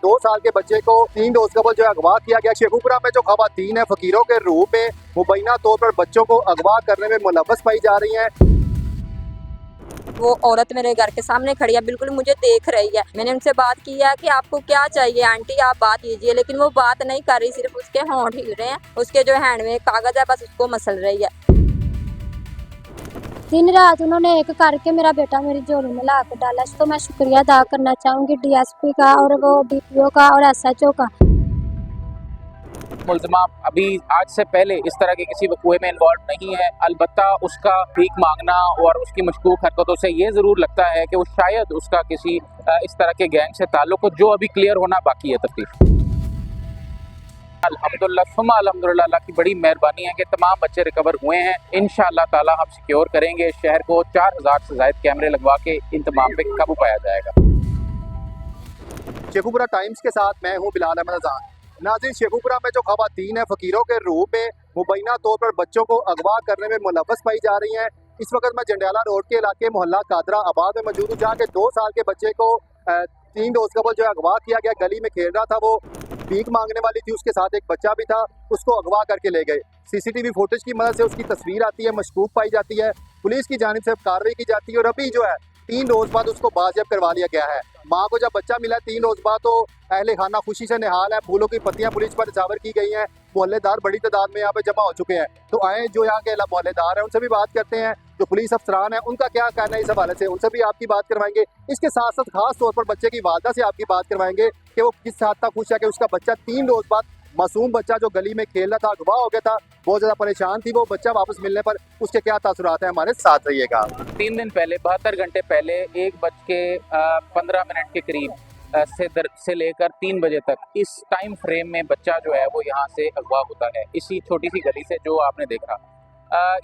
2 साल के बच्चे को 3 रोज कबल जो है अगवा किया गया। शेखुपुरा में जो खवातीन है फकीरों के रूप में मुबैना तौर पर बच्चों को अगवा करने में मुलव्वस पाई जा रही हैं। वो औरत मेरे घर के सामने खड़ी है, बिल्कुल मुझे देख रही है। मैंने उनसे बात की है कि आपको क्या चाहिए आंटी, आप बात कीजिए, लेकिन वो बात नहीं कर रही, सिर्फ उसके होंठ हिल रहे हैं। उसके जो हैंड में कागज है बस उसको मसल रही है। दिन रात उन्होंने एक करके मेरा बेटा मेरी झोली में ला कर डाला। तो मैं शुक्रिया अदा करना चाहूँगी डीएसपी का और वो डीपीओ का और एसएचओ का। मुल्ज़िमा अभी आज से पहले इस तरह के किसी वक़ूए में इन्वॉल्व नहीं है। अलबत्ता उसका भीख मांगना और उसकी मशकूक हरकतों से ये ज़रूर लगता है कि वो शायद उसका किसी इस तरह के गैंग से ताल्लुक़ हो, जो अभी क्लियर होना बाकी है तफ्तीश। अल्हम्दुलिल्लाह सुम्मा अल्हम्दुलिल्लाह, अल्लाह की बड़ी मेहरबानी है कि तमाम बच्चे रिकवर हुए हैं। इंशाअल्लाह ताला हम सिक्योर करेंगे शहर को। 4000 से ज़ायद कैमरे लगवा के इन तमाम पे काबू पाया जाएगा। शेखुपुरा टाइम्स के साथ मैं हूँ बिलाल अहमद अज़ान। नाज़रीन, शेखुपुरा में जो खवातीन है फकीरों के रूप में मुबैना तौर पर बच्चों को अगवा करने में मुलव्वस पाई जा रही हैं। इस वक्त मैं जंडियाला रोड के इलाके मोहल्ला कादरा आबाद में मौजूद हूँ, जहाँ के 2 साल के बच्चे को 3 रोज कबल जो है अगवा किया गया। गली में खेल रहा था, वो भीख मांगने वाली थी, उसके साथ एक बच्चा भी था, उसको अगवा करके ले गए। सीसीटीवी फुटेज की मदद से उसकी तस्वीर आती है, मशकूक पाई जाती है, पुलिस की जानिब से कार्रवाई की जाती है और अभी जो है 3 रोज बाद उसको बाजियाब करवा लिया गया है। माँ को जब बच्चा मिला 3 रोज बाद तो अहले खाना खुशी से निहाल है। फूलों की पत्तियां पुलिस पर निछावर की गई हैं। मोहल्लेदार बड़ी तादाद में यहाँ पे जमा हो चुके हैं। तो आए जो यहाँ के मोहल्लेदार हैं उनसे भी बात करते हैं, जो पुलिस अफसरान है उनका क्या कहना है इस हवाले से, उनसे भी आपकी बात करवाएंगे। इसके साथ साथ खास तौर पर बच्चे की वालदा से आपकी बात करवाएंगे कि वो किस हद तक खुश है कि उसका बच्चा 3 रोज बाद, मासूम बच्चा जो गली में खेल रहा था, अगवा हो गया था, बहुत ज्यादा परेशान थी, वो बच्चा वापस मिलने पर उसके क्या तासुरात है, हमारे साथ रहिएगा। 3 दिन पहले 72 घंटे पहले 1:15 के करीब से लेकर 3 बजे तक इस टाइम फ्रेम में बच्चा जो है वो यहाँ से अगवा होता है, इसी छोटी सी गली से जो आपने देखा।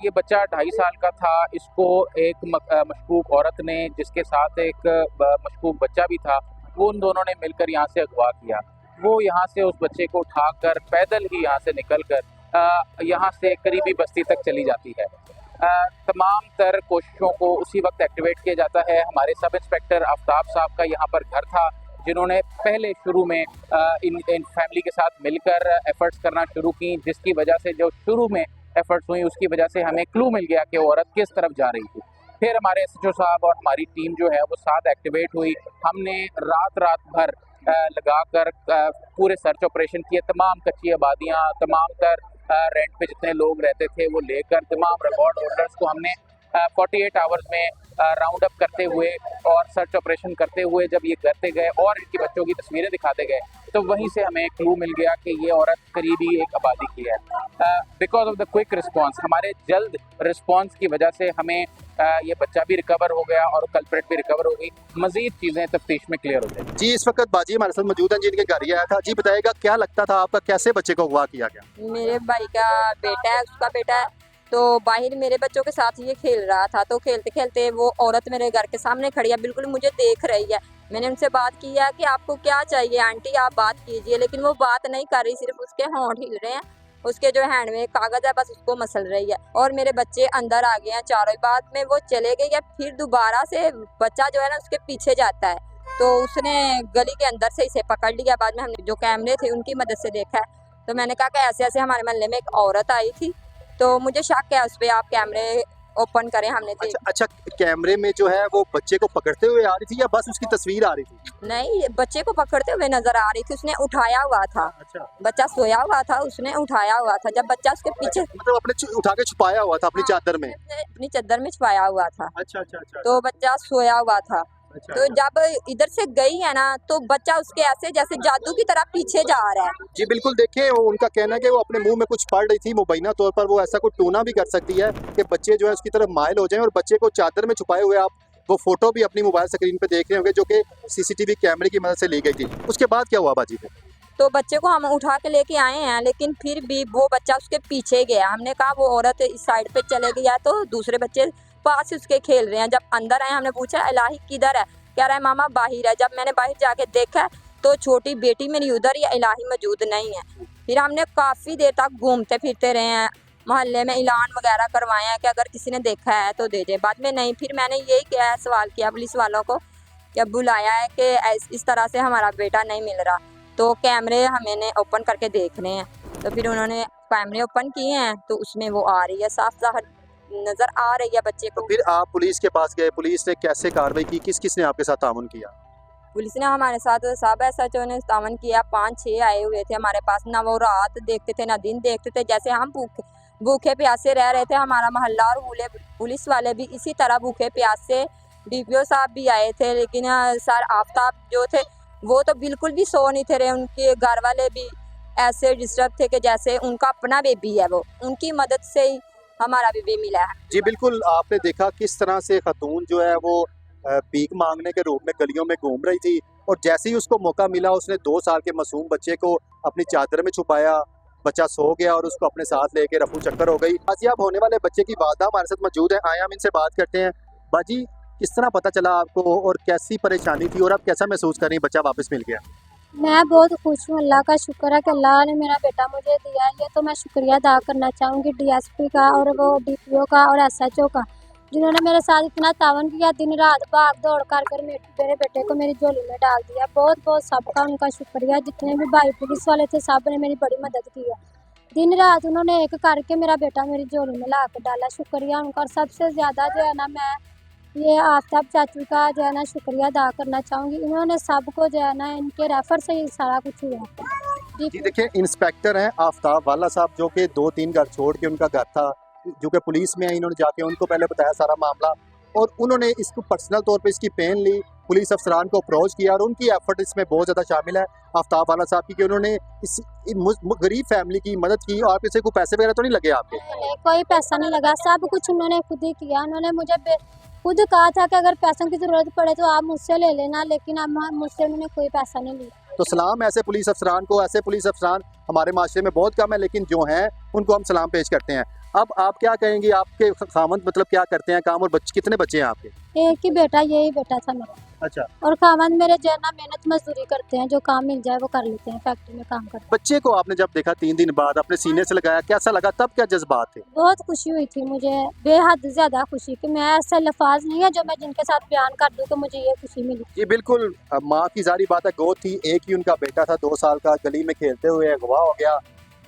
ये बच्चा 2.5 साल का था। इसको एक मशकूक औरत ने, जिसके साथ एक मशकूक बच्चा भी था, वो उन दोनों ने मिलकर यहाँ से अगवा किया। वो यहाँ से उस बच्चे को उठाकर पैदल ही यहाँ से निकलकर यहाँ से करीबी बस्ती तक चली जाती है। तमाम तर कोशिशों को उसी वक्त एक्टिवेट किया जाता है। हमारे सब इंस्पेक्टर आफ्ताब साहब का यहाँ पर घर था, जिन्होंने पहले शुरू में इन फैमिली के साथ मिलकर एफर्ट्स करना शुरू की, जिसकी वजह से जो शुरू में एफर्ट्स हुई उसकी वजह से हमें क्लू मिल गया कि औरत किस तरफ जा रही थी। फिर हमारे एसएचओ साहब और हमारी टीम जो है वो साथ एक्टिवेट हुई। हमने रात भर लगाकर पूरे सर्च ऑपरेशन किए। तमाम कच्ची आबादियाँ, तमाम तर रेंट पे जितने लोग रहते थे वो लेकर तमाम रिकॉर्ड होल्डर्स को हमने 48 आवर्स में राउंड अप करते हुए और सर्च ऑपरेशन करते हुए जब ये करते गए और इनके बच्चों की तस्वीरें दिखाते गए, तो वहीं से हमें क्लू मिल गया कि ये औरत करीबी एक आबादी की है। Because of the quick response, हमारे जल्द रिस्पांस की वजह से हमें ये बच्चा भी रिकवर हो गया और कल्प्रेट भी रिकवर हो गई। मजीद चीज़ें तफ्तीश में क्लियर हो जाएगी। जी, इस वक्त बाजी हमारे साथ मौजूद हैं जिनके घर ही आया था। जी बताइएगा, क्या लगता था आपका, कैसे बच्चे को अगवा किया गया? मेरे भाई का बेटा है, उसका बेटा है, तो बाहर मेरे बच्चों के साथ ये खेल रहा था। तो खेलते खेलते वो औरत मेरे घर के सामने खड़ी है, बिल्कुल मुझे देख रही है। मैंने उनसे बात की है कि आपको क्या चाहिए आंटी, आप बात कीजिए, लेकिन वो बात नहीं कर रही, सिर्फ उसके होंठ हिल रहे हैं। उसके जो हैंड में कागज है बस उसको मसल रही है और मेरे बच्चे अंदर आ गए हैं चारों। बाद में वो चले गई है, फिर दोबारा से बच्चा जो है ना उसके पीछे जाता है, तो उसने गली के अंदर से इसे पकड़ लिया। बाद में हमने जो कैमरे थे उनकी मदद से देखा है, तो मैंने कहा कि ऐसे ऐसे हमारे मोहल्ले में एक औरत आई थी, तो मुझे शक है उस पर, आप कैमरे ओपन करें। हमने अच्छा, कैमरे में जो है वो बच्चे को पकड़ते हुए आ रही थी या बस उसकी तस्वीर आ रही थी? नहीं, बच्चे को पकड़ते हुए नजर आ रही थी, उसने उठाया हुआ था। अच्छा, बच्चा सोया हुआ था, उसने उठाया हुआ था। जब बच्चा उसके पीछे, मतलब अपने उठा के छुपाया हुआ था अपनी चादर में? अपनी चादर में छुपाया हुआ था। अच्छा अच्छा अच्छा। तो बच्चा सोया हुआ था। अच्छा, तो जब इधर से गई है ना, तो बच्चा उसके ऐसे जैसे जादू की तरह पीछे जा रहा है। जी बिल्कुल, देखिए उनका कहना है कि वो अपने मुंह में कुछ पढ़ रही थी। मुबैना तौर पर वो ऐसा कुछ टूना भी कर सकती है कि बच्चे जो है उसकी तरफ माइल हो जाएं, और बच्चे को चादर में छुपाए हुए आप वो फोटो भी अपनी मोबाइल स्क्रीन पे देख रहे होंगे, जो कि सीसीटीवी कैमरे की मदद से ली गई थी। उसके बाद क्या हुआ बाजी? तो बच्चे को हम उठा के लेके आए हैं, लेकिन फिर भी वो बच्चा उसके पीछे गया। हमने कहा वो औरत इस साइड पे चले गया, तो दूसरे बच्चे पास ही उसके खेल रहे हैं। जब अंदर आए हमने पूछा इलाही किधर है, कह रहा है मामा बाहर है। जब मैंने बाहर जाके देखा तो छोटी बेटी मेरी उधर, या इलाही मौजूद नहीं है। फिर हमने काफ़ी देर तक घूमते फिरते रहे हैं, मोहल्ले में ऐलान वगैरह करवाए हैं कि अगर किसी ने देखा है तो दे दे। बाद में नहीं, फिर मैंने यही किया है, सवाल किया पुलिस वालों को या बुलाया है कि इस तरह से हमारा बेटा नहीं मिल रहा, तो कैमरे हमने ओपन करके देखने हैं। तो फिर उन्होंने कैमरे ओपन किए हैं तो उसमें वो आ रही है, साफ ज़ाहिर नज़र आ रही है बच्चे तो को। फिर आप पुलिस के पास गए, पुलिस ने कैसे कार्रवाई की, किस किस ने आपके साथ ताउन किया? पुलिस ने हमारे साथ सब SHO ने तावन किया, 5-6 आए हुए थे हमारे पास। ना वो रात देखते थे ना दिन देखते थे, जैसे हम भूखे प्यासे रह रहे थे हमारा मोहल्ला, और पुलिस वाले भी इसी तरह भूखे प्यासे। DPO साहब भी आए थे, लेकिन सर आफ्ताब जो थे वो तो बिल्कुल भी सो नहीं थे रहे। उनके घर वाले भी ऐसे डिस्टर्ब थे कि जैसे उनका अपना बेबी है, वो उनकी मदद से ही हमारा बेबी मिला है। जी बिल्कुल, आपने देखा किस तरह से खतून जो है वो भीख मांगने के रूप में गलियों में घूम रही थी, और जैसे ही उसको मौका मिला उसने 2 साल के मासूम बच्चे को अपनी चादर में छुपाया। बच्चा सो गया और उसको अपने साथ लेके रफू चक्कर हो गई। बाजियाब होने वाले बच्चे की वालदा हमारे साथ मौजूद है, आए हम इनसे बात करते हैं। बाजी, किस तरह पता चला आपको और कैसी परेशानी थी, और आप कैसा महसूस कर रही हैं बच्चा वापस मिल गया? मैं बहुत खुश हूँ, अल्लाह का शुक्र है कि अल्लाह ने मेरा बेटा मुझे दिया है। ये तो मैं शुक्रिया अदा करना चाहूँगी DSP का और वो DPO का और SHO का, जिन्होंने मेरे साथ इतना तावन किया। दिन रात भाग दौड़ कर मेरे बेटे को मेरी झोली में डाल दिया। बहुत बहुत सबका उनका शुक्रिया। जितने भी भाई पुलिस वाले थे सब ने मेरी बड़ी मदद की है। दिन रात उन्होंने एक करके मेरा बेटा मेरी झोली में ला कर डाला, शुक्रिया उनका। और सबसे ज़्यादा जो है ना, मैं ये आफ्ताब चाचू का जो है ना शुक्रिया अदा करना चाहूँगी। इन्होंने सबको जो है ना, इनके रेफर से ही सारा कुछ हुआ। जी देखिए, इंस्पेक्टर हैं आफ्ताब वाला साहब, जो कि 2-3 घर छोड़ के उनका घर था, जो कि पुलिस में आई। इन्होंने जाके उनको पहले बताया सारा मामला, और उन्होंने इसको पर्सनल तौर पे इसकी पेन ली, पुलिस अफसरान को अप्रोच किया, और उनकी एफर्ट इसमें बहुत ज़्यादा शामिल है आफ्ताब वाला साहब की, कि उन्होंने इस गरीब फैमिली की मदद की। और आपसे कोई पैसे वगैरह तो नहीं लगे आपके? नहीं, कोई पैसा नहीं लगा, सब कुछ उन्होंने खुद ही किया। उन्होंने मुझे खुद कहा था कि अगर पैसों की ज़रूरत पड़े तो आप मुझसे ले लेना, लेकिन अब मुझसे उन्होंने कोई पैसा नहीं लिया। तो सलाम ऐसे पुलिस अफसरान को। ऐसे पुलिस अफसरान हमारे माशरे में बहुत कम है, लेकिन जो हैं उनको हम सलाम पेश करते हैं। अब आप क्या कहेंगी, आपके खामंद मतलब क्या करते हैं काम, और कितने बच्चे हैं आपके? एक ही बेटा, यही बेटा था मेरा। अच्छा, और खामन मेरे जो है ना मेहनत मजदूरी करते हैं, जो काम मिल जाए वो कर लेते हैं, फैक्ट्री में काम करते हैं। बच्चे को आपने जब देखा 3 दिन बाद, अपने सीने से लगाया, कैसा लगा, तब क्या जज्बात थे? बहुत खुशी हुई थी मुझे, बेहद ज़्यादा खुशी, कि मैं ऐसे लफ्ज़ नहीं है जो मैं जिनके साथ बयान कर दूं कि मुझे ये खुशी मिली। जी बिल्कुल, माँ की जारी बात है, गोद थी, एक ही उनका बेटा था 2 साल का, गली में खेलते हुए अगवा हो गया,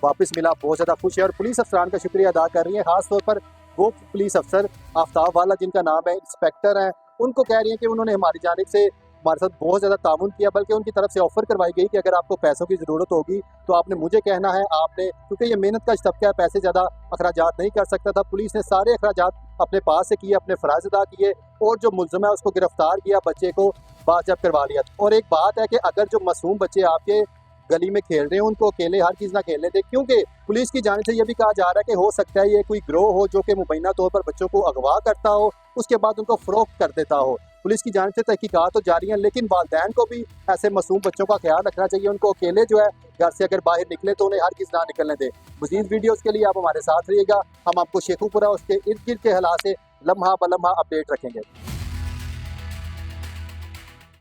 वापस मिला, बहुत ज़्यादा खुश है। और पुलिस अफसरान का शुक्रिया अदा कर रही है, खास तौर पर वो पुलिस अफसर आफ्ताब वाला जिनका नाम है, इंस्पेक्टर हैं, उनको कह रही हैं कि उन्होंने हमारी जानिब से हमारे साथ बहुत ज़्यादा ताउन किया, बल्कि उनकी तरफ से ऑफ़र करवाई गई कि अगर आपको पैसों की ज़रूरत होगी तो आपने मुझे कहना है। आपने, क्योंकि ये मेहनत का तबका है, पैसे ज़्यादा अखराजात नहीं कर सकता था, पुलिस ने सारे अखराजात अपने पास से किए, अपने फ़राइज़ अदा किए, और जो मुल्ज़िम है उसको गिरफ्तार किया, बच्चे को बाज़ेब्त करवा लिया। और एक बात है कि अगर जो मासूम बच्चे आपके गली में खेल रहे हैं उनको अकेले हर चीज़ ना खेलने दें, क्योंकि पुलिस की जानिब से ये भी कहा जा रहा है कि हो सकता है ये कोई गिरोह हो जो कि मुबैना तौर पर बच्चों को अगवा करता हो, उसके बाद उनको फ़रोख्त कर देता हो। पुलिस की जानिब से तहकीकात तो जारी हैं, लेकिन वालिदैन को भी ऐसे मासूम बच्चों का ख्याल रखना चाहिए। उनको अकेले जो है घर से अगर बाहर निकले तो उन्हें हर चीज़ ना निकलने दें। मज़ीद वीडियोज़ के लिए आप हमारे साथ रहिएगा, हम आपको शेखुपुरा उसके इर्द गिर्द के हालात से लम्हा ब लम्हा अपडेट रखेंगे।